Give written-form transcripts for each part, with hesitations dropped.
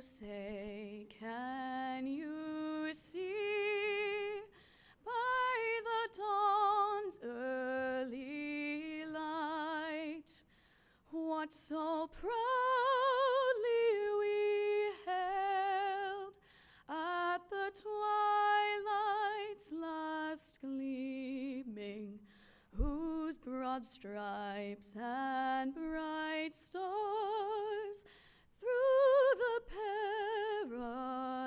say, can you see by the dawn's early light what so proudly we hailed at the twilight's last gleaming, whose broad stripes and bright stars through the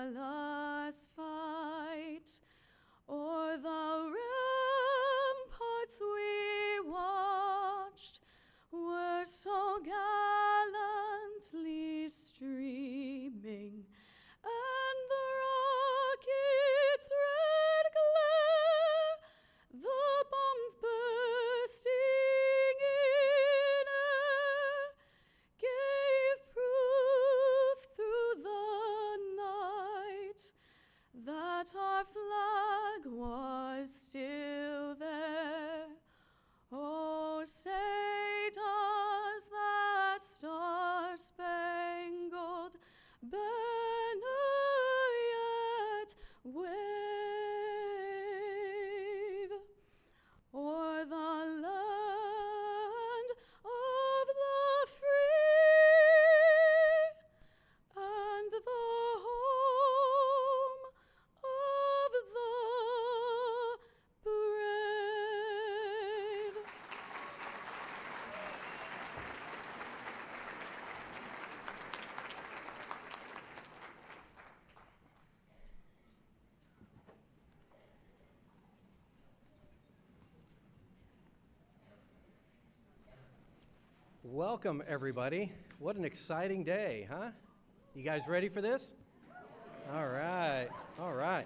perilous fight o'er the ramparts we watched were so gallantly streaming, and the rocket's red glare, the bombs bursting in air, gave proof through the night that our flag was still there. Oh, say does that star-spangled banner yet wave o'er the land of the free and the home of the brave? Welcome, everybody. What an exciting day, huh? You guys ready for this? All right, all right.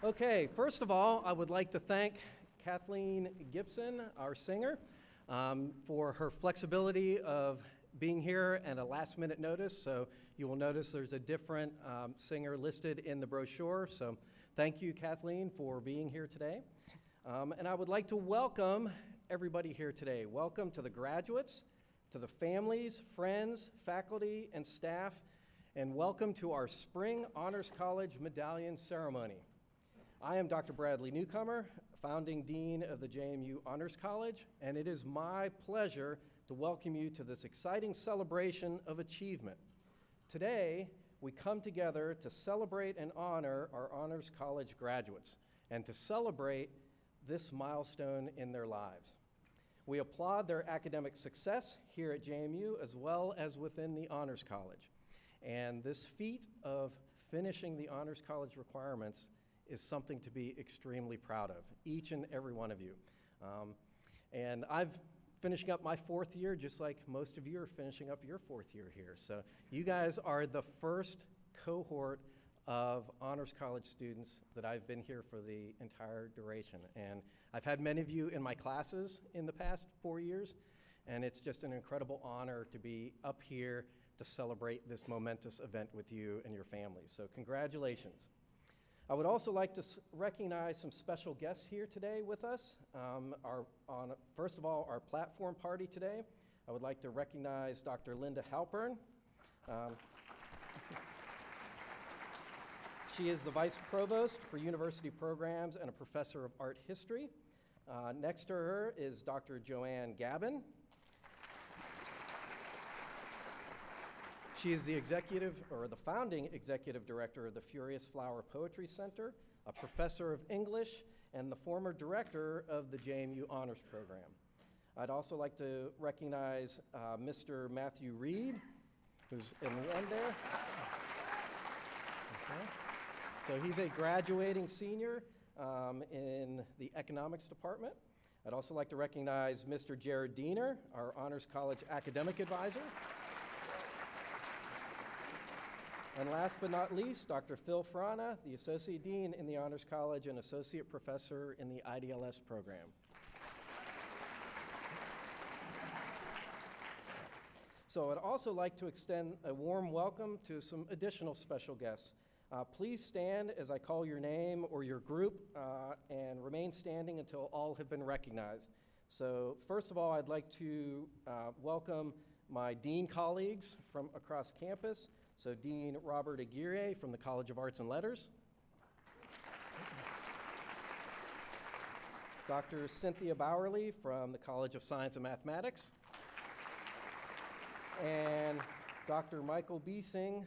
Okay, first of all, I would like to thank Kathleen Gibson, our singer, for her flexibility of being here at a last-minute notice. So you will notice there's a different singer listed in the brochure. So thank you, Kathleen, for being here today. And I would like to welcome everybody here today. Welcome to the graduates, to the families, friends, faculty, and staff, and welcome to our Spring Honors College Medallion Ceremony. I am Dr. Bradley Newcomer, founding dean of the JMU Honors College, and it is my pleasure to welcome you to this exciting celebration of achievement. Today, we come together to celebrate and honor our Honors College graduates and to celebrate this milestone in their lives. We applaud their academic success here at JMU as well as within the Honors College. And this feat of finishing the Honors College requirements is something to be extremely proud of, each and every one of you. And I've finishing up my fourth year, just like most of you are finishing up your fourth year here. So you guys are the first cohort of Honors College students that I've been here for the entire duration. And I've had many of you in my classes in the past 4 years, and it's just an incredible honor to be up here to celebrate this momentous event with you and your families. So congratulations. I would also like to recognize some special guests here today with us. First of all, our platform party today. I would like to recognize Dr. Linda Halpern. She is the Vice Provost for University Programs and a Professor of Art History. Next to her is Dr. Joanne Gavin. She is the founding executive director of the Furious Flower Poetry Center, a professor of English, and the former director of the JMU Honors Program. I'd also like to recognize Mr. Matthew Reed, who's in the end there. Okay. So he's a graduating senior in the economics department. I'd also like to recognize Mr. Jared Dner, our Honors College academic advisor. And last but not least, Dr. Phil Frana, the Associate Dean in the Honors College and Associate Professor in the IDLS program. So I'd also like to extend a warm welcome to some additional special guests. Please stand as I call your name or your group and remain standing until all have been recognized. So first of all, I'd like to welcome my dean colleagues from across campus. So Dean Robert Aguirre from the College of Arts and Letters. Dr. Cynthia Bowerly from the College of Science and Mathematics. And Dr. Michael Biesing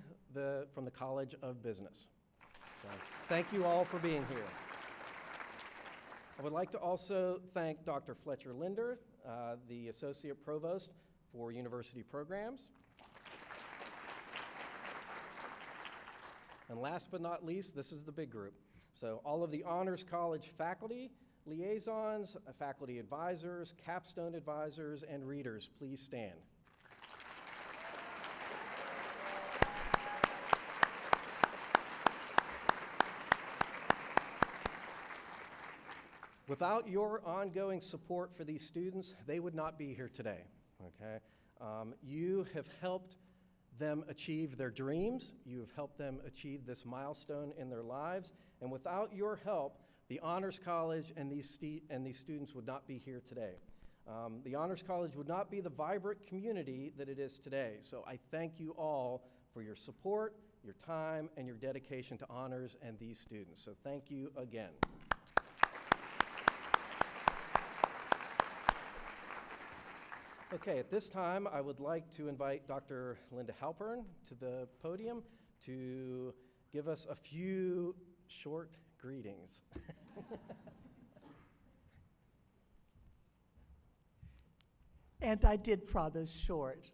from the College of Business. So thank you all for being here. I would like to also thank Dr. Fletcher Linder, the Associate Provost for University Programs. And last but not least, this is the big group. So all of the Honors College faculty, liaisons, faculty advisors, capstone advisors, and readers, please stand. Without your ongoing support for these students, they would not be here today, okay? You have helped them achieve their dreams. You have helped them achieve this milestone in their lives. And without your help, the Honors College and these students would not be here today. The Honors College would not be the vibrant community that it is today. So I thank you all for your support, your time, and your dedication to honors and these students. So thank you again. Okay, at this time, I would like to invite Dr. Linda Halpern to the podium to give us a few short greetings. And I did promise short.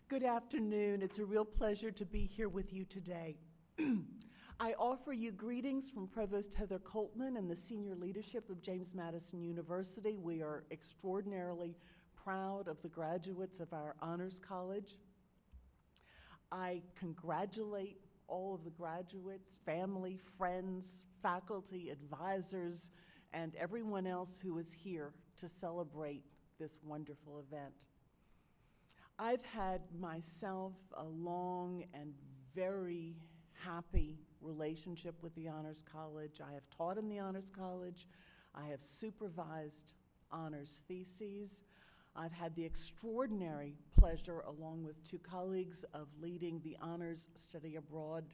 Good afternoon. It's a real pleasure to be here with you today. I offer you greetings from Provost Heather Coltman and the senior leadership of James Madison University. We are extraordinarily proud of the graduates of our Honors College. I congratulate all of the graduates, family, friends, faculty, advisors, and everyone else who is here to celebrate this wonderful event. I've had myself a long and very happy relationship with the Honors College. I have taught in the Honors College. I have supervised honors theses. I've had the extraordinary pleasure, along with two colleagues, of leading the Honors Study Abroad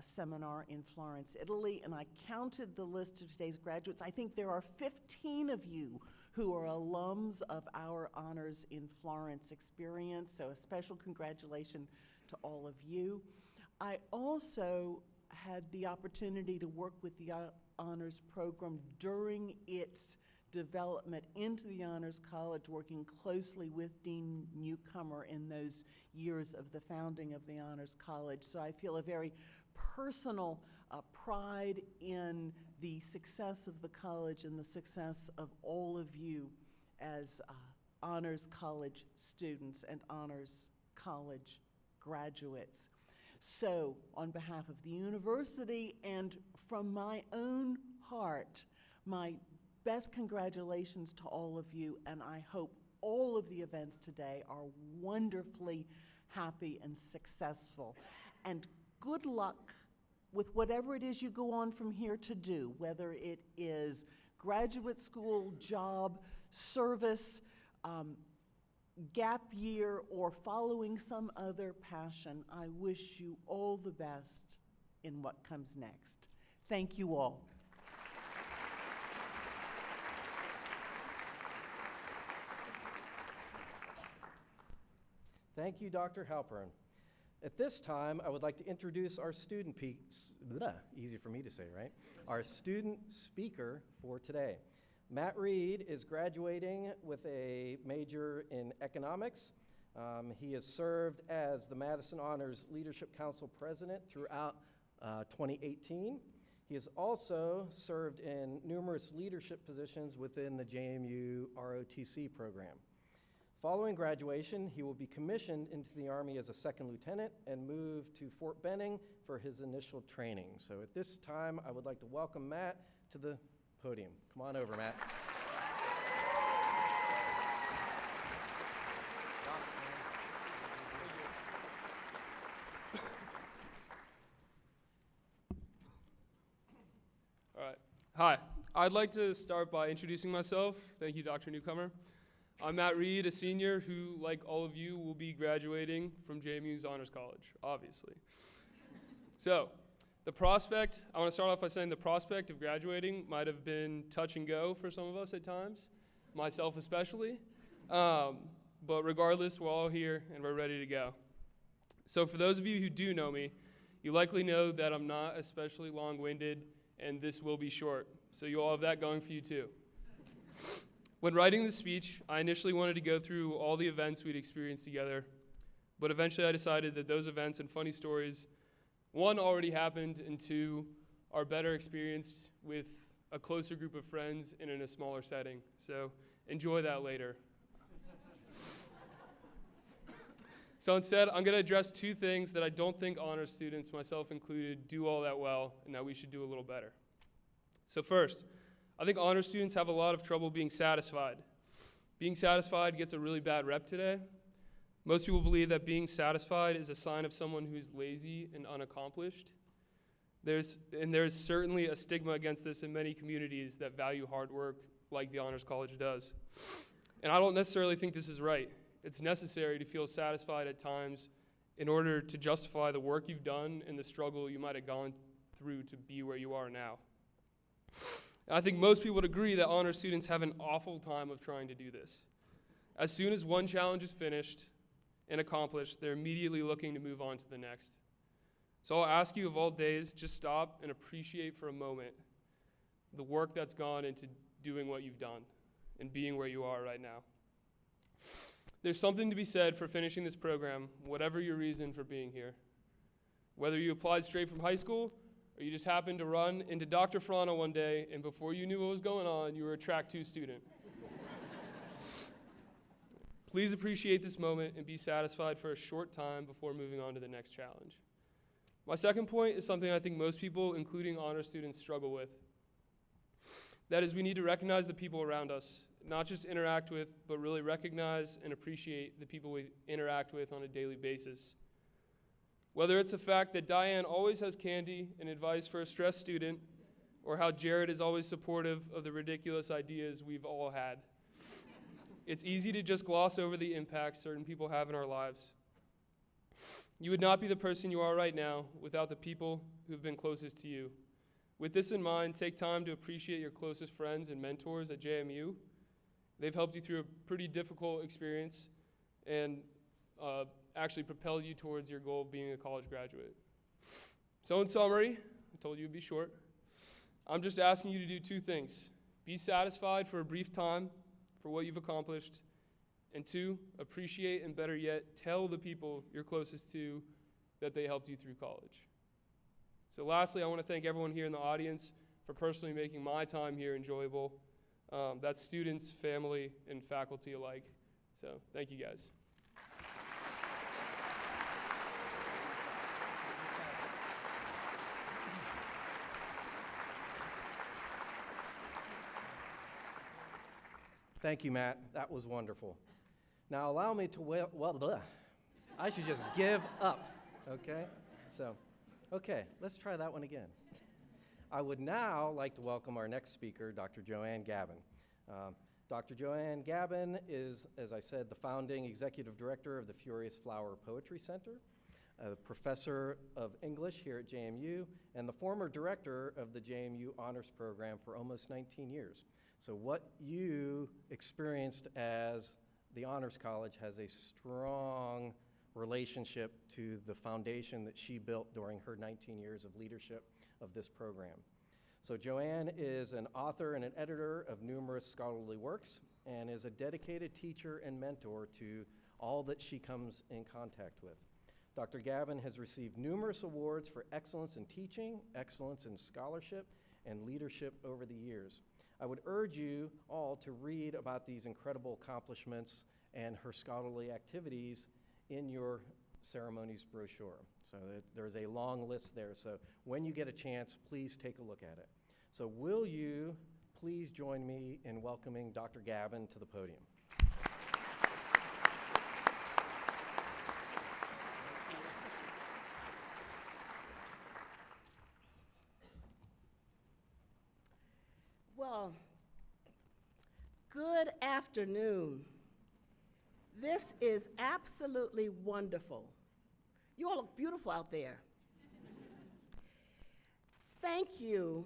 seminar in Florence, Italy, and I counted the list of today's graduates. I think there are 15 of you who are alums of our Honors in Florence experience, so a special congratulations to all of you. I also had the opportunity to work with the Honors program during its development into the Honors College, working closely with Dean Newcomer in those years of the founding of the Honors College. So I feel a very personal pride in the success of the college and the success of all of you as Honors College students and Honors College graduates. So on behalf of the university and from my own heart, my best congratulations to all of you, and I hope all of the events today are wonderfully happy and successful. And good luck with whatever it is you go on from here to do, whether it is graduate school, job, service, gap year, or following some other passion. I wish you all the best in what comes next. Thank you all. Thank you, Dr. Halpern. At this time, I would like to introduce our student easy for me to say, right? Our student speaker for today. Matt Reed is graduating with a major in economics. He has served as the Madison Honors Leadership Council president throughout 2018. He has also served in numerous leadership positions within the JMU ROTC program. Following graduation, he will be commissioned into the Army as a second lieutenant and move to Fort Benning for his initial training. So at this time, I would like to welcome Matt to the podium. Come on over, Matt. All right. Hi. I'd like to start by introducing myself. Thank you, Dr. Newcomer. I'm Matt Reed, a senior who, like all of you, will be graduating from JMU's Honors College, obviously. So, I want to start off by saying the prospect of graduating might have been touch and go for some of us at times, myself especially. But regardless, we're all here and we're ready to go. So for those of you who do know me, you likely know that I'm not especially long-winded, and this will be short. So you all have that going for you too. When writing the speech, I initially wanted to go through all the events we'd experienced together, but eventually I decided that those events and funny stories, one, already happened, and two, are better experienced with a closer group of friends and in a smaller setting. So enjoy that later. So instead, I'm going to address two things that I don't think honors students, myself included, do all that well, and that we should do a little better. So first, I think honors students have a lot of trouble being satisfied. Being satisfied gets a really bad rep today. Most people believe that being satisfied is a sign of someone who's lazy and unaccomplished. There's certainly a stigma against this in many communities that value hard work like the Honors College does. And I don't necessarily think this is right. It's necessary to feel satisfied at times in order to justify the work you've done and the struggle you might have gone through to be where you are now. And I think most people would agree that honors students have an awful time of trying to do this. As soon as one challenge is finished and accomplished, they're immediately looking to move on to the next. So I'll ask you of all days, just stop and appreciate for a moment the work that's gone into doing what you've done and being where you are right now. There's something to be said for finishing this program, whatever your reason for being here. Whether you applied straight from high school, or you just happened to run into Dr. Frano one day, and before you knew what was going on, you were a Track 2 student. Please appreciate this moment and be satisfied for a short time before moving on to the next challenge. My second point is something I think most people, including honor students, struggle with. That is, we need to recognize the people around us, not just interact with, but really recognize and appreciate the people we interact with on a daily basis. Whether it's the fact that Diane always has candy and advice for a stressed student, or how Jared is always supportive of the ridiculous ideas we've all had. It's easy to just gloss over the impact certain people have in our lives. You would not be the person you are right now without the people who have been closest to you. With this in mind, take time to appreciate your closest friends and mentors at JMU. They've helped you through a pretty difficult experience and actually propelled you towards your goal of being a college graduate. So in summary, I told you it'd be short. I'm just asking you to do two things. Be satisfied for a brief time for what you've accomplished, and two, appreciate and better yet, tell the people you're closest to that they helped you through college. So lastly, I want to thank everyone here in the audience for personally making my time here enjoyable. That's students, family, and faculty alike. So thank you guys. Thank you, Matt. That was wonderful. Now allow me to, I should just give up, okay? Okay, let's try that one again. I would now like to welcome our next speaker, Dr. Joanne Gavin. Dr. Joanne Gavin is, as I said, the founding executive director of the Furious Flower Poetry Center, a professor of English here at JMU, and the former director of the JMU Honors Program for almost 19 years. So what you experienced as the Honors College has a strong relationship to the foundation that she built during her 19 years of leadership of this program. So Joanne is an author and an editor of numerous scholarly works and is a dedicated teacher and mentor to all that she comes in contact with. Dr. Gavin has received numerous awards for excellence in teaching, excellence in scholarship, and leadership over the years. I would urge you all to read about these incredible accomplishments and her scholarly activities in your ceremonies brochure. So there's a long list there. So when you get a chance, please take a look at it. So will you please join me in welcoming Dr. Gavin to the podium? Well, good afternoon. This is absolutely wonderful. You all look beautiful out there. Thank you,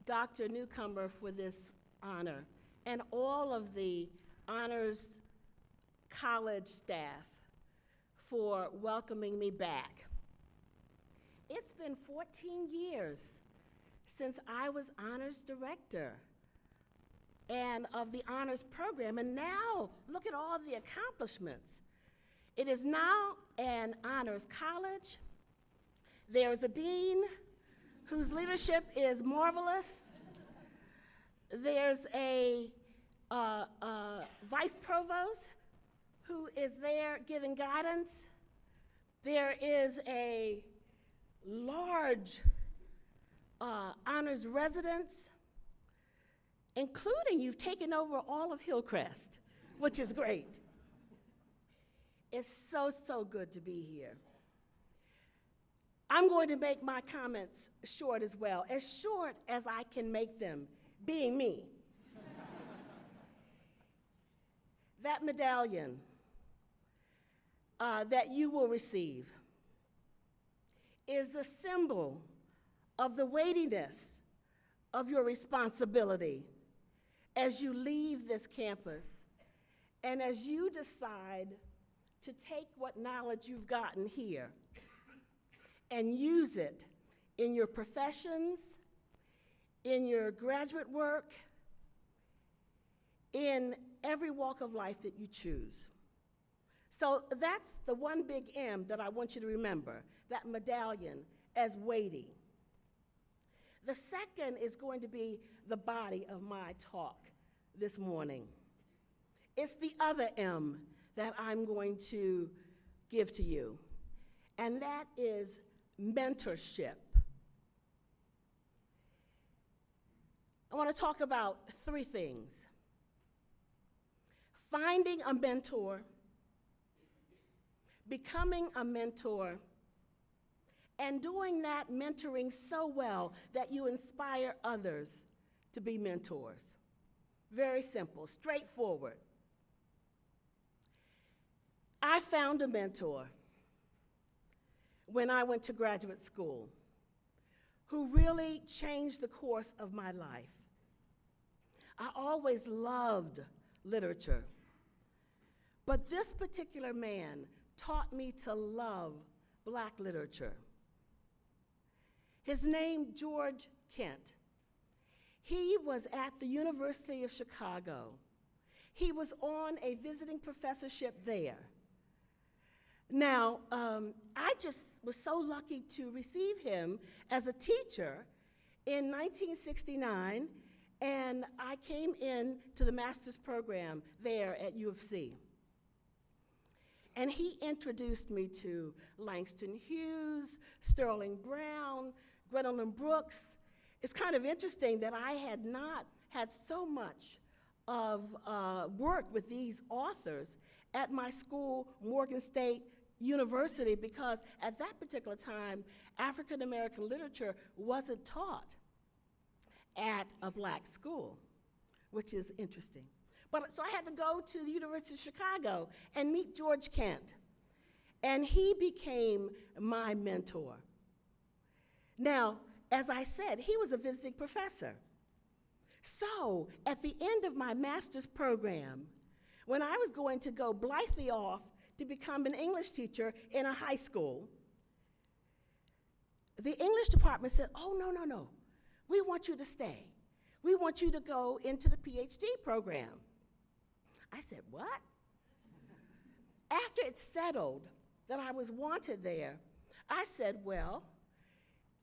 Dr. Newcomer, for this honor, and all of the Honors College staff for welcoming me back. It's been 14 years since I was honors director and of the honors program, and now look at all the accomplishments. It is now an honors college. There's a dean whose leadership is marvelous. There's a vice provost who is there giving guidance. There is a large honors residence, including you've taken over all of Hillcrest, which is great. It's so good to be here. I'm going to make my comments short as well, as short as I can make them, being me. That medallion that you will receive is the symbol of the weightiness of your responsibility as you leave this campus and as you decide to take what knowledge you've gotten here and use it in your professions, in your graduate work, in every walk of life that you choose. So that's the one big M that I want you to remember, that medallion as weighty. The second is going to be the body of my talk this morning. It's the other M that I'm going to give to you, and that is mentorship. I want to talk about three things: finding a mentor, becoming a mentor, and doing that mentoring so well that you inspire others to be mentors. Very simple, straightforward. I found a mentor when I went to graduate school who really changed the course of my life. I always loved literature, but this particular man taught me to love Black literature. His name, George Kent. He was at the University of Chicago. He was on a visiting professorship there. Now, I just was so lucky to receive him as a teacher in 1969, and I came in to the master's program there at U of C. And he introduced me to Langston Hughes, Sterling Brown, Gwendolyn Brooks. It's kind of interesting that I had not had so much of work with these authors at my school, Morgan State University, because at that particular time, African American literature wasn't taught at a Black school, which is interesting. So I had to go to the University of Chicago and meet George Kent, and he became my mentor. Now, as I said, he was a visiting professor. So at the end of my master's program, when I was going to go blithely off to become an English teacher in a high school, the English department said, "Oh, no, we want you to stay. We want you to go into the PhD program." I said, "What?" After it settled that I was wanted there, I said, "Well,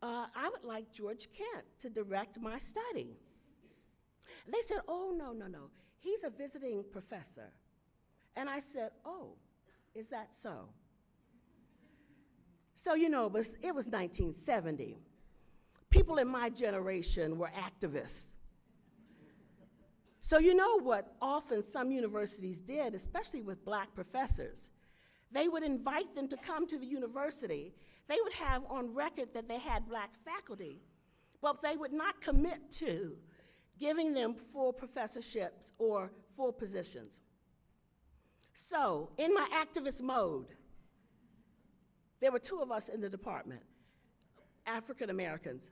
I would like George Kent to direct my study." And they said, "Oh, no, he's a visiting professor." And I said, "Oh, is that so?" So, it was 1970. People in my generation were activists. So you know what often some universities did, especially with Black professors? They would invite them to come to the university. They would have on record that they had Black faculty, but they would not commit to giving them full professorships or full positions. So, in my activist mode, there were 2 of us in the department, African Americans.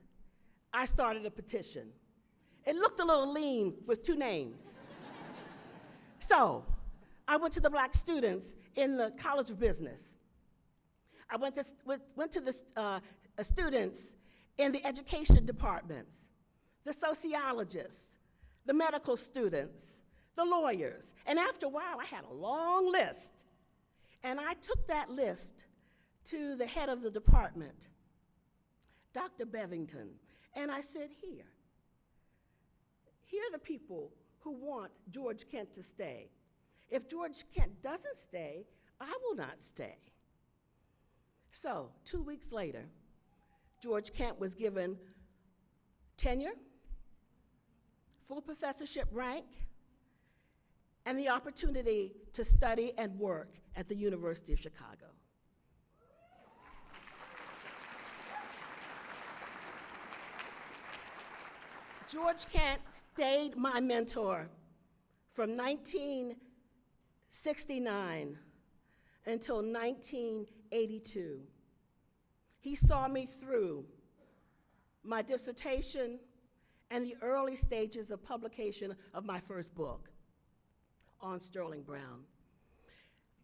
I started a petition. It looked a little lean with 2 names. So, I went to the black students in the College of Business. I went to the students in the education departments, the sociologists, the medical students, the lawyers. And after a while, I had a long list. And I took that list to the head of the department, Dr. Bevington, and I said, here are the people who want George Kent to stay. If George Kent doesn't stay, I will not stay. So, 2 weeks later, George Kent was given tenure, full professorship rank, and the opportunity to study and work at the University of Chicago. George Kent stayed my mentor from 1969 until 1982. He saw me through my dissertation and the early stages of publication of my first book on Sterling Brown.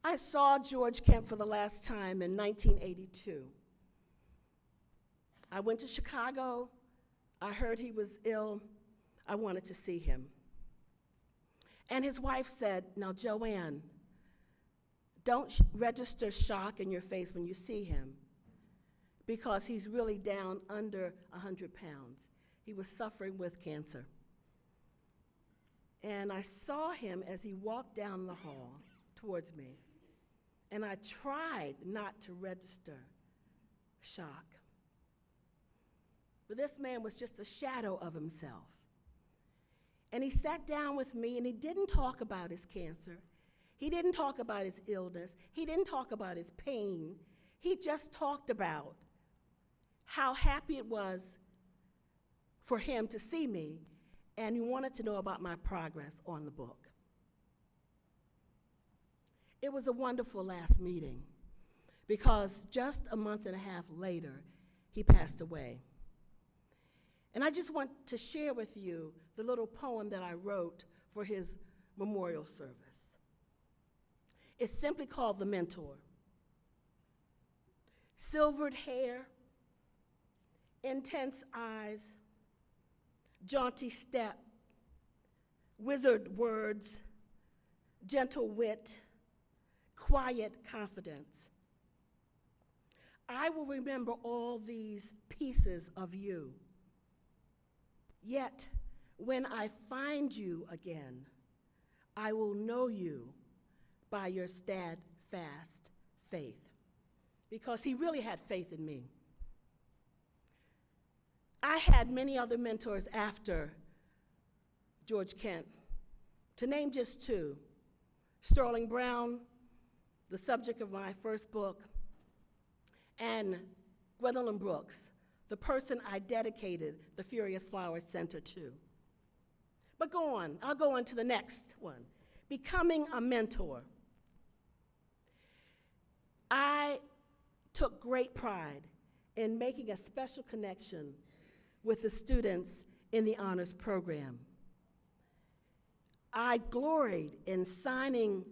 I saw George Kent for the last time in 1982. I went to Chicago. I heard he was ill. I wanted to see him. And his wife said, now, Joanne, don't register shock in your face when you see him, because he's really down under 100 pounds. He was suffering with cancer. And I saw him as he walked down the hall towards me, and I tried not to register shock. But this man was just a shadow of himself. And he sat down with me, and he didn't talk about his cancer. He didn't talk about his illness. He didn't talk about his pain. He just talked about how happy it was for him to see me, and he wanted to know about my progress on the book. It was a wonderful last meeting, because just a month and a half later, he passed away. And I just want to share with you the little poem that I wrote for his memorial service. It's simply called The Mentor. Silvered hair, intense eyes, jaunty step, wizard words, gentle wit, quiet confidence. I will remember all these pieces of you. Yet, when I find you again, I will know you by your steadfast faith. Because he really had faith in me. I had many other mentors after George Kent. To name just 2, Sterling Brown, the subject of my first book, and Gwendolyn Brooks, the person I dedicated the Furious Flowers Center to. But go on, I'll go on to the next one, becoming a mentor. I took great pride in making a special connection with the students in the honors program. I gloried in signing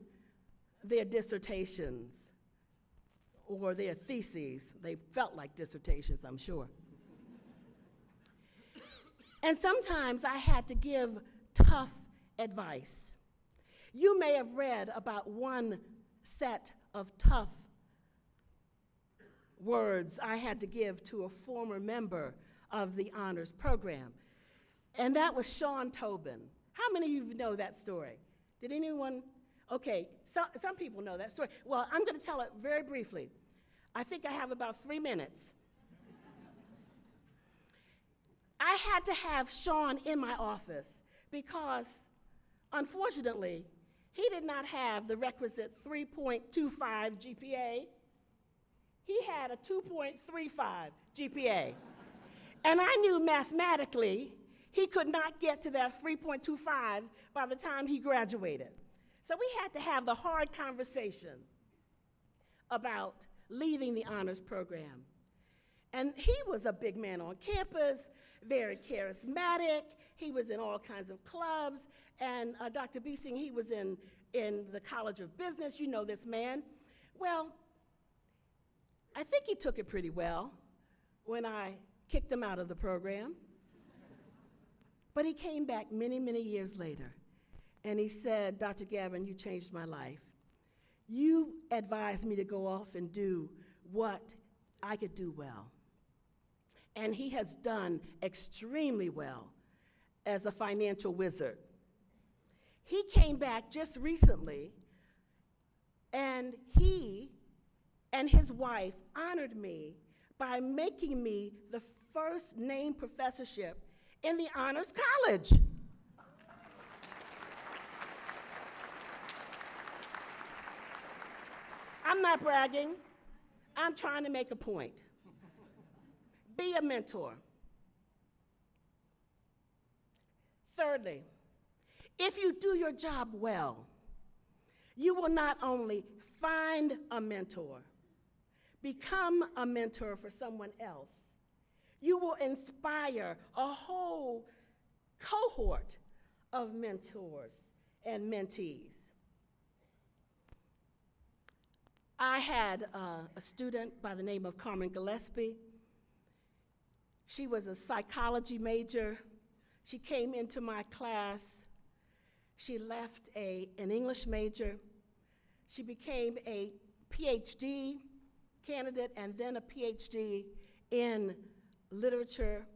their dissertations or their theses. They felt like dissertations, I'm sure. And sometimes I had to give tough advice. You may have read about one set of tough words I had to give to a former member of the honors program, and that was Sean Tobin. How many of you know that story? Did anyone? Okay, some people know that story. Well, I'm going to tell it very briefly. I think I have about 3 minutes. I had to have Sean in my office because, unfortunately, he did not have the requisite 3.25 GPA. He had a 2.35 GPA. And I knew mathematically he could not get to that 3.25 by the time he graduated. So we had to have the hard conversation about leaving the honors program. And he was a big man on campus, very charismatic. He was in all kinds of clubs. And Dr. Biesing, he was in the College of Business. You know this man. Well, I think he took it pretty well when I kicked him out of the program. But he came back many, many years later, and he said, Dr. Gavin, you changed my life. You advised me to go off and do what I could do well. And he has done extremely well as a financial wizard. He came back just recently, and he and his wife honored me by making me the first named professorship in the Honors College. I'm not bragging. I'm trying to make a point. Be a mentor. Thirdly, if you do your job well, you will not only find a mentor, become a mentor for someone else, you will inspire a whole cohort of mentors and mentees. I had a student by the name of Carmen Gillespie. She was a psychology major. She came into my class. She left an English major. She became a PhD candidate and then a PhD in literature.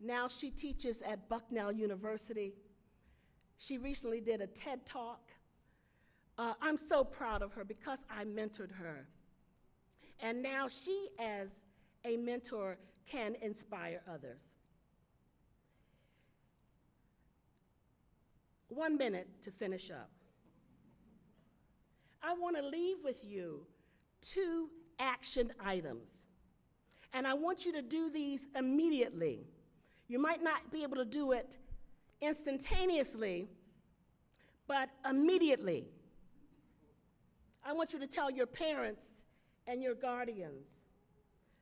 Now she teaches at Bucknell University. She recently did a TED Talk. I'm so proud of her because I mentored her. And now she, as a mentor, can inspire others. 1 minute to finish up. I want to leave with you 2 action items. And I want you to do these immediately. You might not be able to do it instantaneously, but immediately. I want you to tell your parents and your guardians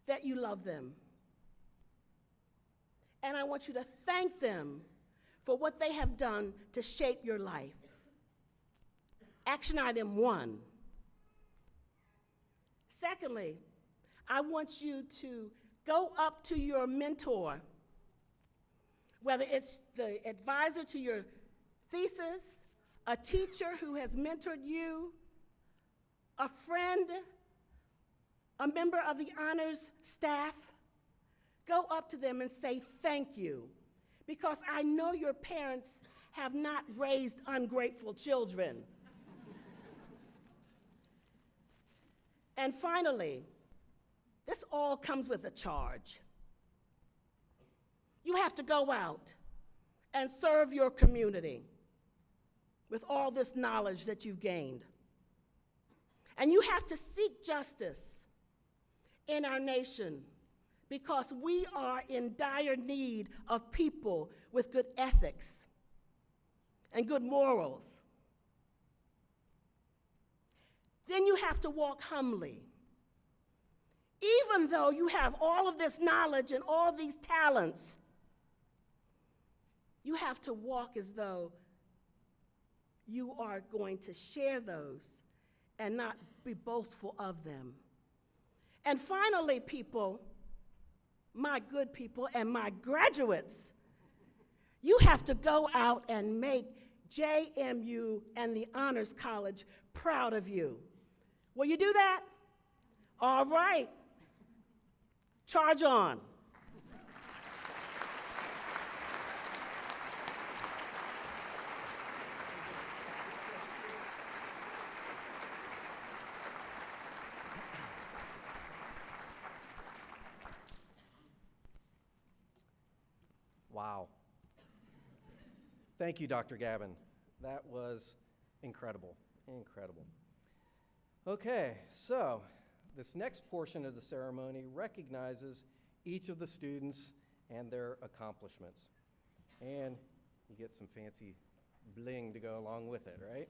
that you love them. And I want you to thank them for what they have done to shape your life. Action item 1. Secondly, I want you to go up to your mentor, whether it's the advisor to your thesis, a teacher who has mentored you, a friend, a member of the honors staff. Go up to them and say thank you, because I know your parents have not raised ungrateful children. And finally, this all comes with a charge. You have to go out and serve your community with all this knowledge that you've gained. And you have to seek justice in our nation because we are in dire need of people with good ethics and good morals. Then you have to walk humbly. Even though you have all of this knowledge and all these talents, you have to walk as though you are going to share those and not be boastful of them. And finally, people, my good people and my graduates, you have to go out and make JMU and the Honors College proud of you. Will you do that? All right. Charge on. Wow. Thank you, Dr. Gavin. That was incredible, incredible. Okay, so this next portion of the ceremony recognizes each of the students and their accomplishments. And you get some fancy bling to go along with it, right?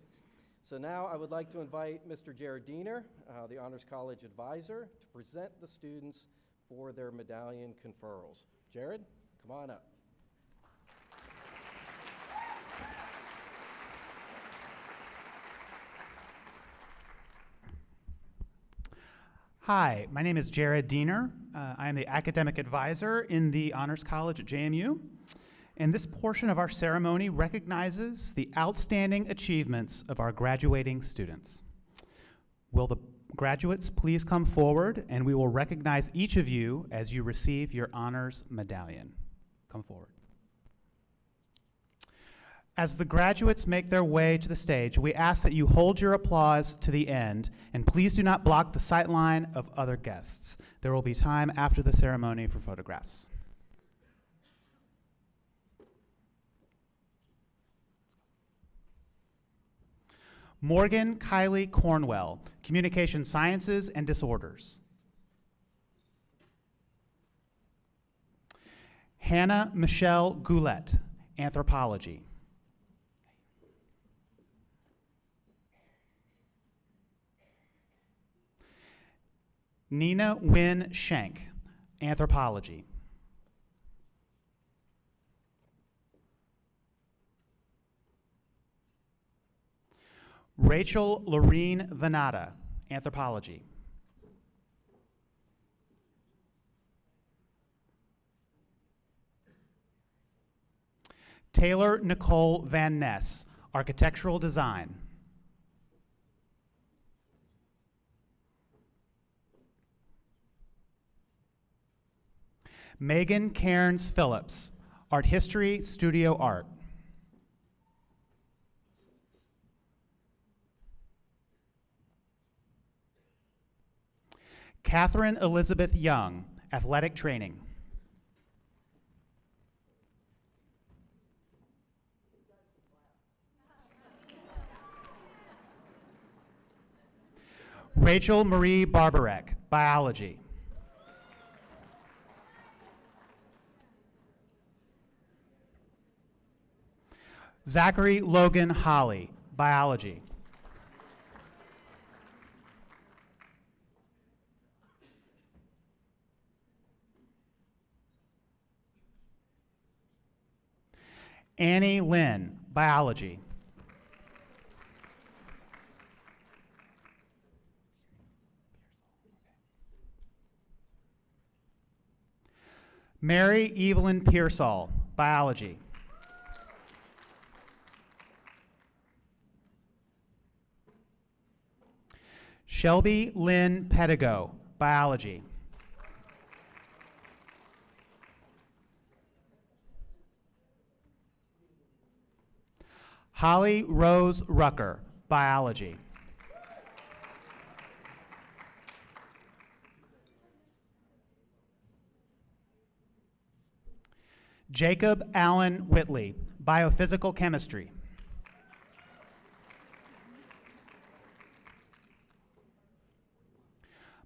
So now I would like to invite Mr. Jared Dner, the Honors College advisor, to present the students for their medallion conferrals. Jared, come on up. Hi, my name is Jared Dner. I am the academic advisor in the Honors College at JMU. And this portion of our ceremony recognizes the outstanding achievements of our graduating students. Will the graduates please come forward, and we will recognize each of you as you receive your honors medallion. Come forward. As the graduates make their way to the stage, we ask that you hold your applause to the end, and please do not block the sight line of other guests. There will be time after the ceremony for photographs. Morgan Kylie Cornwell, Communication Sciences and Disorders. Hannah Michelle Goulet, Anthropology. Nina Wynn Schenk, Anthropology. Rachel Lorene Venata, Anthropology. Taylor Nicole Van Ness, Architectural Design. Megan Cairns Phillips, Art History, Studio Art. Catherine Elizabeth Young, Athletic Training. Rachel Marie Barbarek, Biology. Zachary Logan Holly, Biology. Annie Lynn, Biology. Mary Evelyn Pearsall, Biology. Shelby Lynn Pedigo, Biology. Holly Rose Rucker, Biology. Jacob Allen Whitley, Biophysical Chemistry.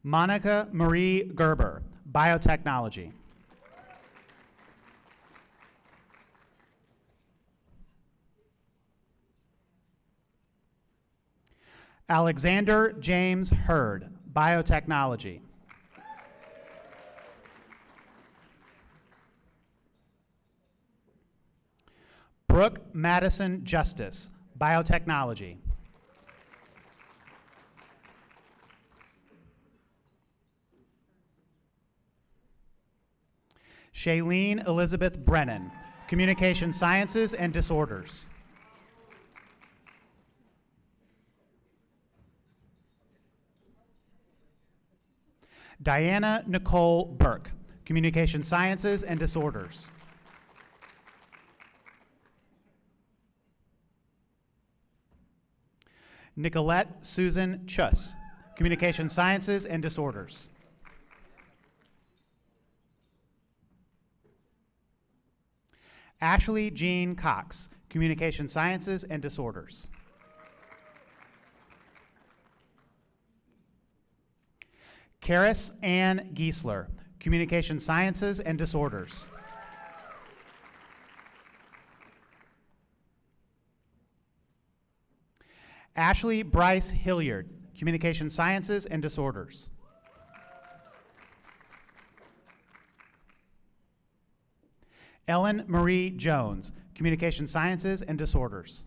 Monica Marie Gerber, Biotechnology. Alexander James Hurd, Biotechnology. Brooke Madison Justice, Biotechnology. Shailene Elizabeth Brennan, Communication Sciences and Disorders. Diana Nicole Burke, Communication Sciences and Disorders. Nicolette Susan Chuss, Communication Sciences and Disorders. Ashley Jean Cox, Communication Sciences and Disorders. Karis Ann Giesler, Communication Sciences and Disorders. Ashley Bryce Hilliard, Communication Sciences and Disorders. Ellen Marie Jones, Communication Sciences and Disorders.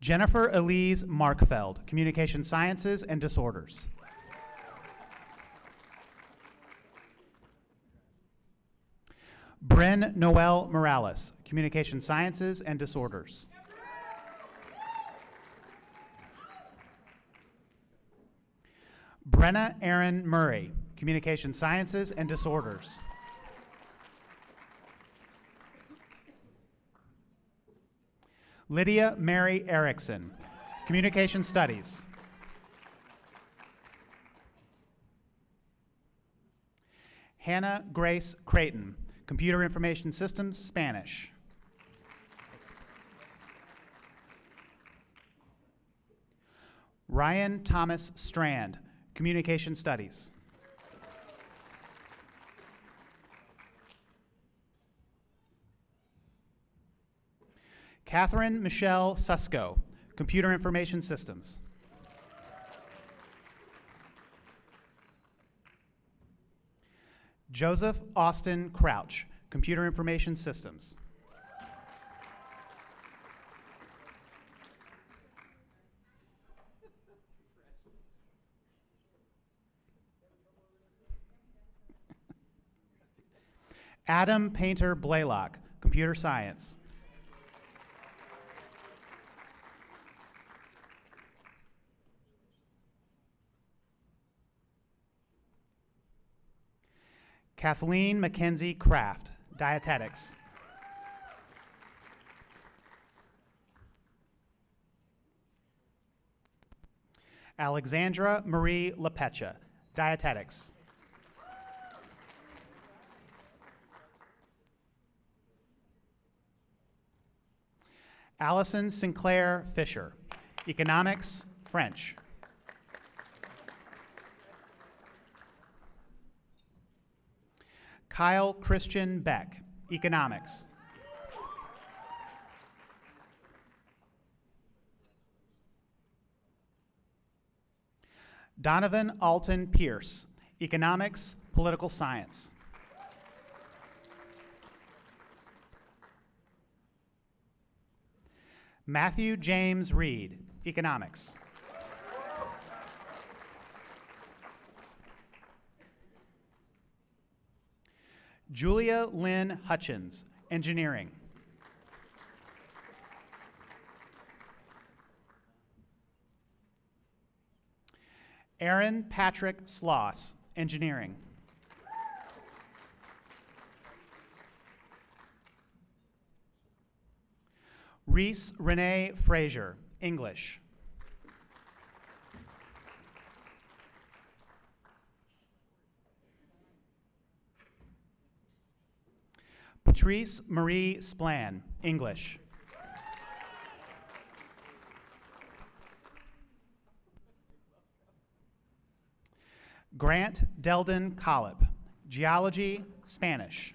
Jennifer Elise Markfeld, Communication Sciences and Disorders. Bryn Noel Morales, Communication Sciences and Disorders. Brenna Erin Murray, Communication Sciences and Disorders. Lydia Mary Erickson, Communication Studies. Hannah Grace Creighton, Computer Information Systems, Spanish. Ryan Thomas Strand, Communication Studies. Catherine Michelle Susko, Computer Information Systems. Joseph Austin Crouch, Computer Information Systems. Adam Painter Blaylock, Computer Science. Kathleen Mackenzie Kraft, Dietetics. Alexandra Marie LaPecha, Dietetics. Allison Sinclair Fisher, Economics, French. Kyle Christian Beck, Economics. Donovan Alton Pierce, Economics, Political Science. Matthew James Reed, Economics. Julia Lynn Hutchins, Engineering. Aaron Patrick Sloss, Engineering. Reese Renee Frazier, English. Patrice Marie Splan, English. Grant Delden Collip, Geology, Spanish.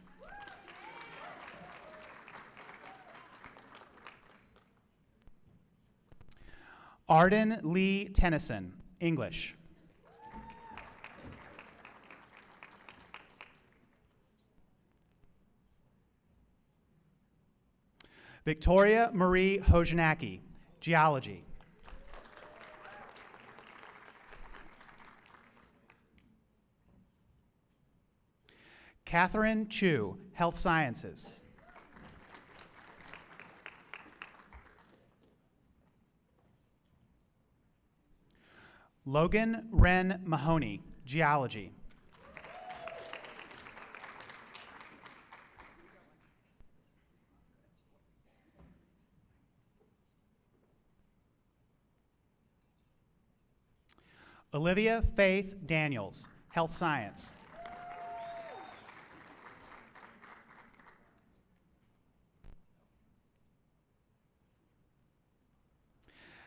Arden Lee Tennyson, English. Victoria Marie Hojanaki, Geology. Catherine Chu, Health Sciences. Logan Wren Mahoney, Geology. Olivia Faith Daniels, Health Science.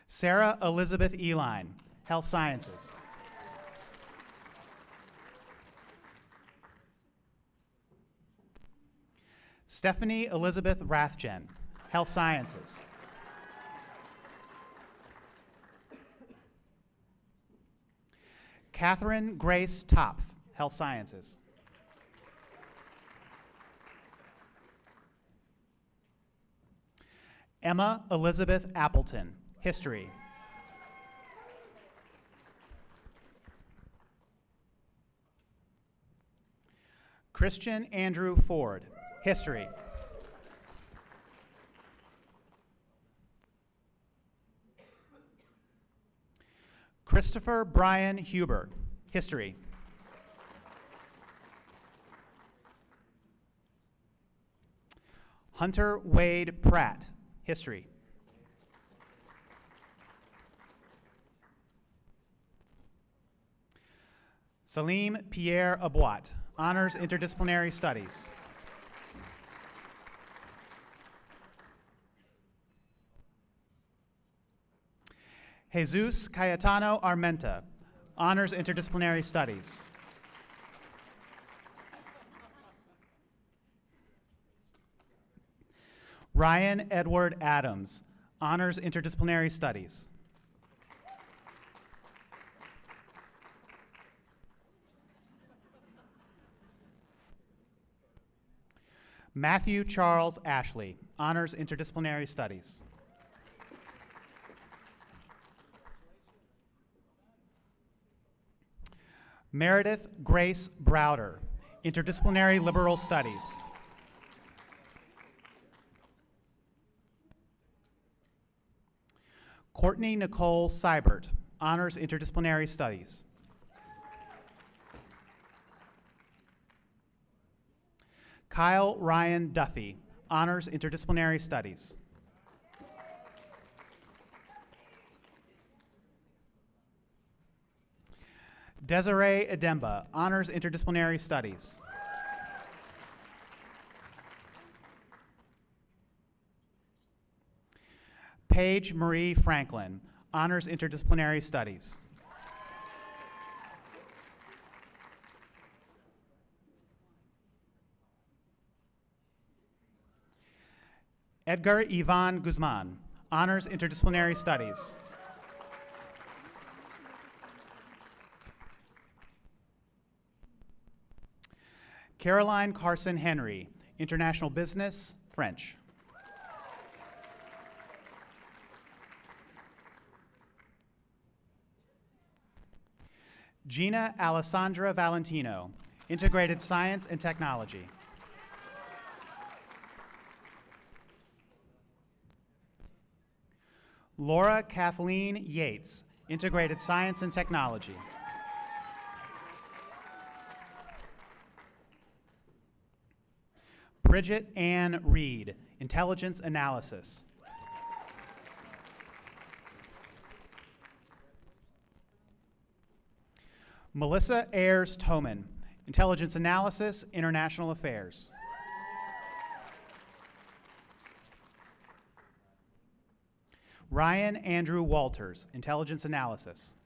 Sarah Elizabeth Eline, Health Sciences. Stephanie Elizabeth Rathjen, Health Sciences. Catherine Grace Topf, Health Sciences. Emma Elizabeth Appleton, History. Christian Andrew Ford, History. Christopher Brian Huber, History. Hunter Wade Pratt, History. Salim Pierre Abouat, Honors Interdisciplinary Studies. Jesus Cayetano Armenta, Honors Interdisciplinary Studies. Ryan Edward Adams, Honors Interdisciplinary Studies. Matthew Charles Ashley, Honors Interdisciplinary Studies. Meredith Grace Browder, Interdisciplinary Liberal Studies. Courtney Nicole Seibert, Honors Interdisciplinary Studies. Kyle Ryan Duffy, Honors Interdisciplinary Studies. Desiree Edemba, Honors Interdisciplinary Studies. Paige Marie Franklin, Honors Interdisciplinary Studies. Edgar Ivan Guzman, Honors Interdisciplinary Studies. Caroline Carson Henry, International Business, French. Gina Alessandra Valentino, Integrated Science and Technology. Laura Kathleen Yates, Integrated Science and Technology. Bridget Ann Reed, Intelligence Analysis. Melissa Ayers Toman, Intelligence Analysis, International Affairs. Ryan Andrew Walters, Intelligence Analysis.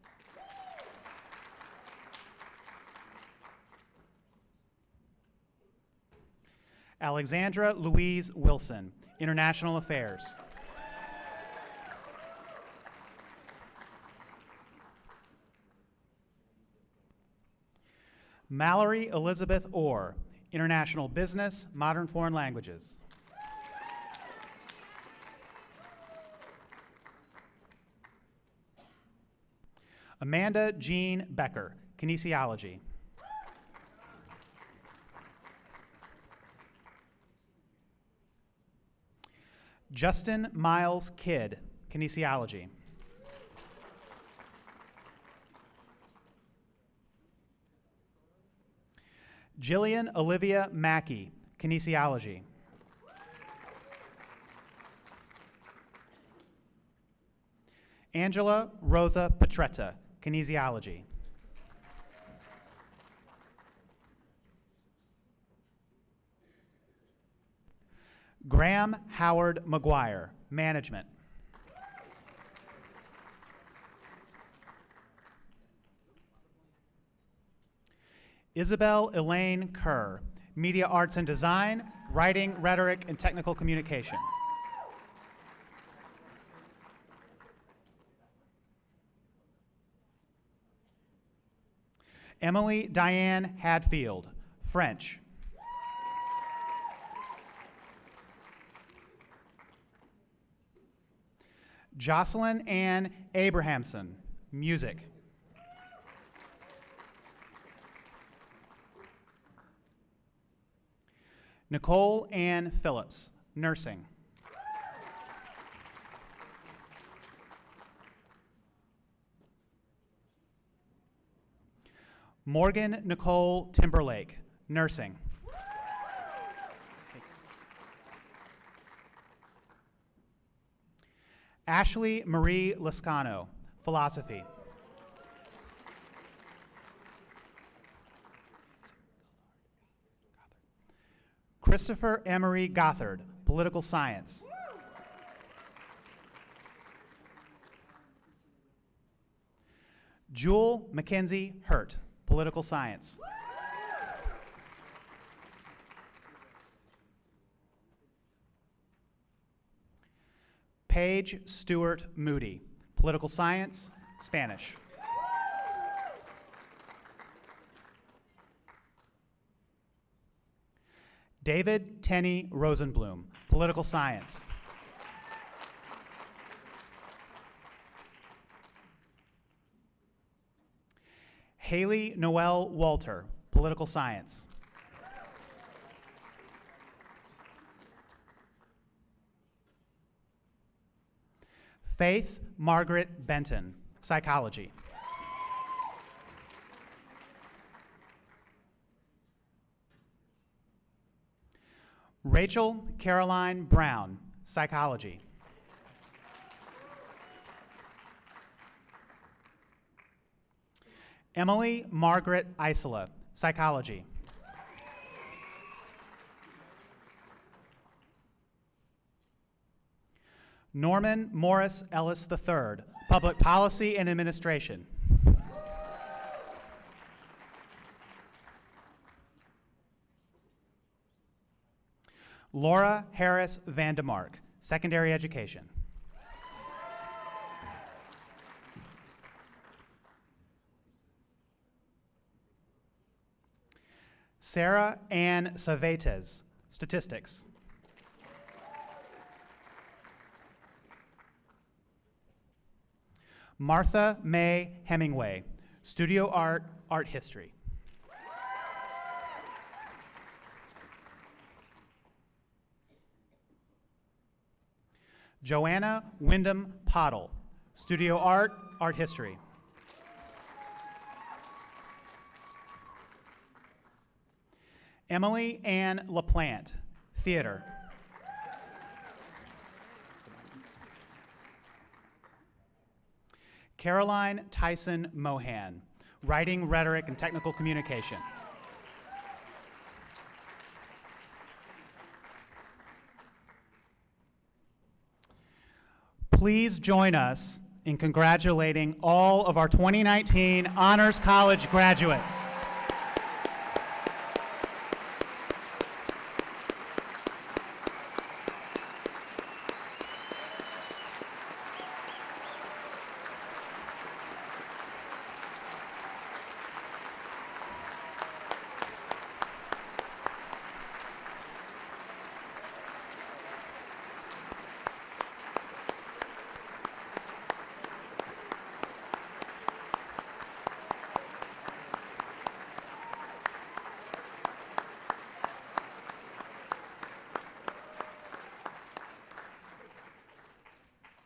Alexandra Louise Wilson, International Affairs. Mallory Elizabeth Orr, International Business, Modern Foreign Languages. Amanda Jean Becker, Kinesiology. Justin Miles Kidd, Kinesiology. Jillian Olivia Mackey, Kinesiology. Angela Rosa Petretta, Kinesiology. Graham Howard McGuire, Management. Isabel Elaine Kerr, Media Arts and Design, Writing, Rhetoric, and Technical Communication. Emily Diane Hadfield, French. Jocelyn Ann Abrahamson, Music. Nicole Ann Phillips, Nursing. Morgan Nicole Timberlake, Nursing. Ashley Marie Lascano, Philosophy. Christopher Emery Gothard, Political Science. Jewel Mackenzie Hurt, Political Science. Paige Stewart Moody, Political Science, Spanish. David Tenney Rosenblum, Political Science. Haley Noel Walter, Political Science. Faith Margaret Benton, Psychology. Rachel Caroline Brown, Psychology. Emily Margaret Isola, Psychology. Norman Morris Ellis III, Public Policy and Administration. Laura Harris Vandemark, Secondary Education. Sarah Ann Savetes, Statistics. Martha May Hemingway, Studio Art, Art History. Joanna Wyndham Pottle, Studio Art, Art History. Emily Ann LaPlante, Theater. Caroline Tyson Mohan, Writing, Rhetoric, and Technical Communication. Please join us in congratulating all of our 2019 Honors College graduates.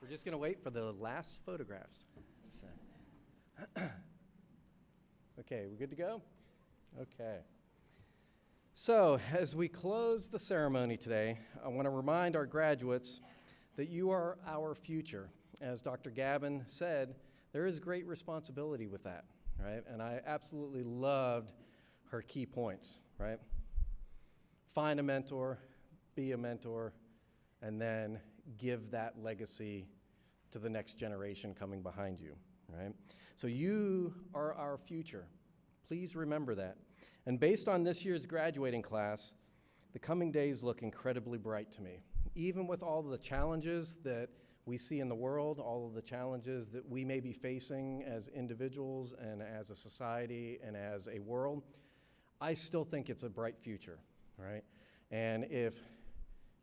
We're just going to wait for the last photographs. Okay, we good to go? Okay. So, as we close the ceremony today, I want to remind our graduates that you are our future. As Dr. Gavin said, there is great responsibility with that, right? And I absolutely loved her key points, right? Find a mentor, be a mentor, and then give that legacy to the next generation coming behind you, right? So you are our future. Please remember that. And based on this year's graduating class, The coming days look incredibly bright to me. Even with all of the challenges that we see in the world, all of the challenges that we may be facing as individuals and as a society and as a world, I still think it's a bright future, right? And if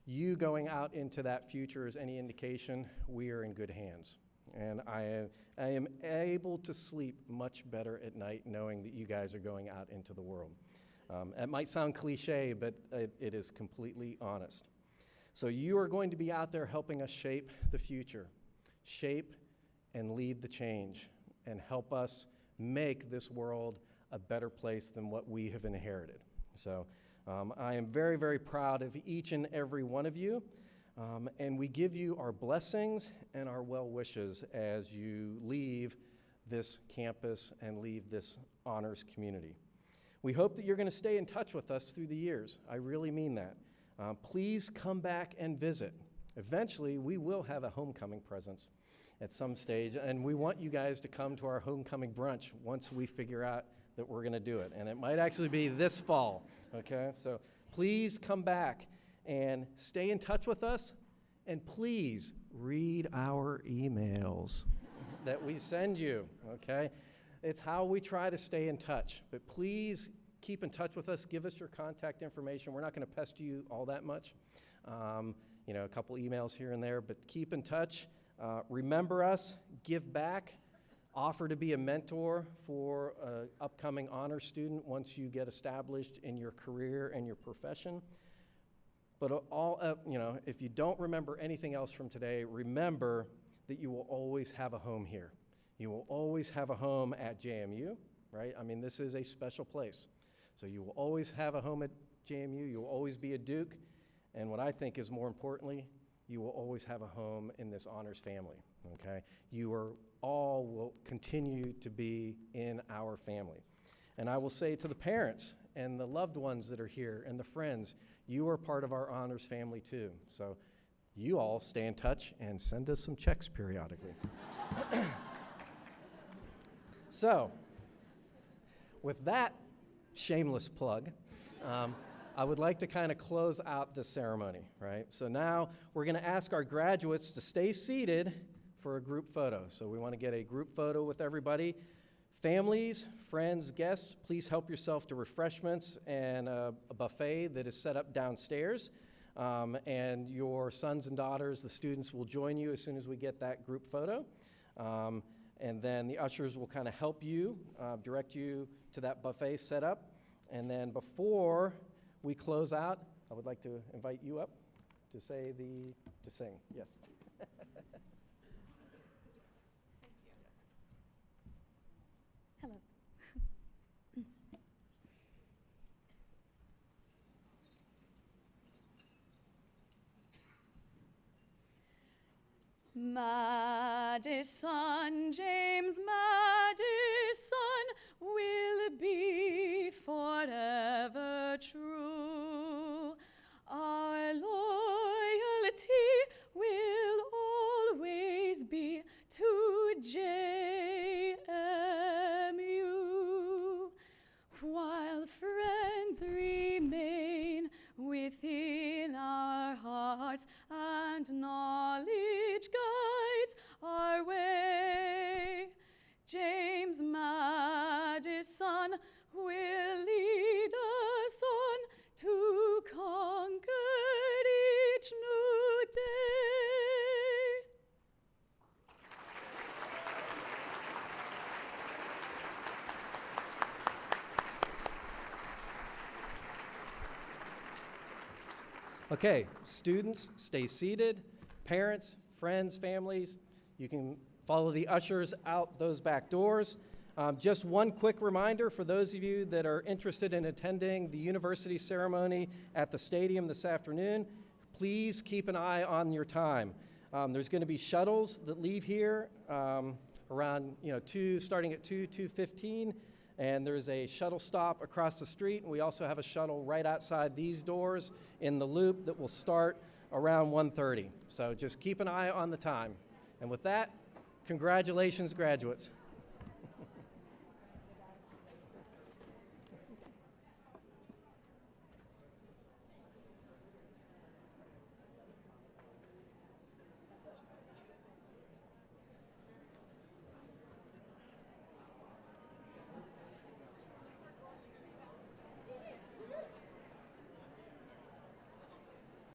you going out into that future is any indication, we are in good hands. And I am able to sleep much better at night knowing that you guys are going out into the world. It might sound cliche, but it is completely honest. So you are going to be out there helping us shape the future, shape and lead the change, and help us make this world a better place than what we have inherited. So I am very, very proud of each and every one of you, and we give you our blessings and our well wishes as you leave this campus and leave this honors community. We hope that you're going to stay in touch with us through the years. I really mean that. Please come back and visit. Eventually, we will have a homecoming presence at some stage, and we want you guys to come to our homecoming brunch once we figure out that we're going to do it. And it might actually be this fall, okay? So please come back and stay in touch with us, and please read our emails that we send you, okay? It's how we try to stay in touch, but please keep in touch with us. Give us your contact information. We're not going to pester you all that much. A couple emails here and there, but keep in touch. Remember us, give back, offer to be a mentor for an upcoming honor student once you get established in your career and your profession. But if you don't remember anything else from today, remember that you will always have a home here. You will always have a home at JMU, right? I mean, this is a special place. So you will always have a home at JMU. You will always be a Duke. And what I think is more importantly, you will always have a home in this honors family, okay? You are all will continue to be in our family. And I will say to the parents and the loved ones that are here and the friends, you are part of our honors family too. So you all stay in touch and send us some checks periodically. So, with that shameless plug, I would like to kind of close out the ceremony, right? So now we're going to ask our graduates to stay seated for a group photo. So we want to get a group photo with everybody. Families, friends, guests, please help yourself to refreshments and a buffet that is set up downstairs. And your sons and daughters, the students, will join you as soon as we get that group photo. And then the ushers will kind of help you, direct you to that buffet setup. And then before we close out, I would like to invite you up to sing. Yes. Hello. Madison, James Madison, will be forever true. Our loyalty will always be to JMU. While friends remain within our hearts and knowledge guides our way, James Madison will lead us on to conquer each new day. Okay, students, stay seated. Parents, friends, families, you can follow the ushers out those back doors. Just one quick reminder for those of you that are interested in attending the university ceremony at the stadium this afternoon, please keep an eye on your time. There's going to be shuttles that leave here around starting at 2:15, and there's a shuttle stop across the street. And we also have a shuttle right outside these doors in the loop that will start around 1:30. So just keep an eye on the time. And with that, congratulations, graduates.